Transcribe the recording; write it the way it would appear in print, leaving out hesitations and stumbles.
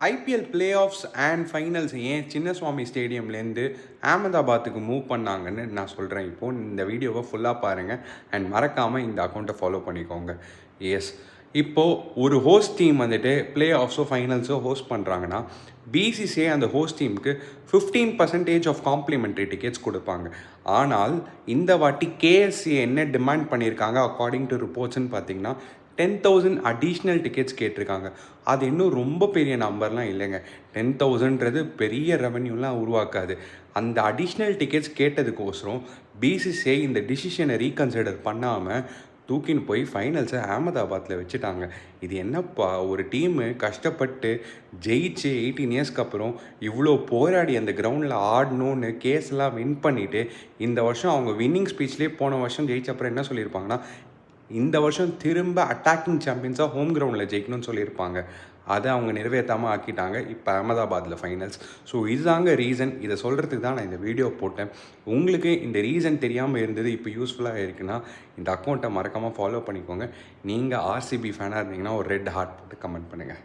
IPL play of and finals ஏன் Chinnaswamy ஸ்டேடியம்லேருந்து அகமதாபாத்துக்கு move பண்ணாங்கன்னு நான் சொல்கிறேன். இப்போது இந்த வீடியோவை ஃபுல்லாக பாருங்கள் அண்ட் மறக்காமல் இந்த அக்கௌண்ட்டை ஃபாலோ பண்ணிக்கோங்க. எஸ், இப்போது ஒரு ஹோஸ்ட் டீம் வந்துட்டு பிளே ஆஃப்ஸோ ஃபைனல்ஸோ ஹோஸ்ட் பண்ணுறாங்கன்னா பிசிசிஐ அந்த ஹோஸ்ட் டீமுக்கு 15% ஆஃப் காம்ப்ளிமெண்ட்ரி டிக்கெட்ஸ் கொடுப்பாங்க. ஆனால் இந்த வாட்டி கேஎஸ்சி என்ன டிமாண்ட் பண்ணியிருக்காங்க அக்கார்டிங் டு ரிப்போர்ட்ஸ்ன்னு பார்த்தீங்கன்னா 10,000 அடிஷ்னல் டிக்கெட்ஸ் கேட்டிருக்காங்க. அது இன்னும் ரொம்ப பெரிய நம்பர்லாம் இல்லைங்க. 10,000ன்றது பெரிய ரெவன்யூலாம் உருவாக்காது. அந்த அடிஷ்னல் டிக்கெட்ஸ் கேட்டதுக்கோசரம் பிசிசிஐ இந்த டிசிஷனை ரீகன்சிடர் பண்ணாமல் தூக்கின்னு போய் ஃபைனல்ஸை அகமதாபாத்தில் வச்சுட்டாங்க. இது என்னப்பா, ஒரு டீமு கஷ்டப்பட்டு ஜெயிச்சு 18 இயர்ஸ்க்கு அப்புறம் இவ்வளோ போராடி அந்த கிரவுண்டில் ஆடணும்னு கேஸ்லாம் வின் பண்ணிவிட்டு இந்த வருஷம் அவங்க வின்னிங் ஸ்பீச்லேயே போன வருஷம் ஜெயிச்ச அப்புறம் என்ன சொல்லியிருப்பாங்கன்னா, இந்த வருஷம் திரும்ப அட்டாக்கிங் சாம்பியன்ஸாக ஹோம் கிரவுண்டில் ஜெயிக்கணும்னு சொல்லியிருப்பாங்க. அதை அவங்க நிறைவேற்றாமல் ஆக்கிட்டாங்க இப்போ அகமதாபாத்தில் ஃபைனல்ஸ். ஸோ இதுதாங்க ரீசன். இதை சொல்கிறதுக்கு தான் நான் இந்த வீடியோ போட்டேன். உங்களுக்கு இந்த ரீசன் தெரியாமல் இருந்தது இப்போ யூஸ்ஃபுல்லாக இருக்குன்னா இந்த அக்கௌண்ட்டை மறக்காமல் ஃபாலோ பண்ணிக்கோங்க. நீங்கள் ஆர்சிபி ஃபேனாக இருந்தீங்கன்னா ஒரு ரெட் ஹார்ட் போட்டு கமெண்ட் பண்ணுங்கள்.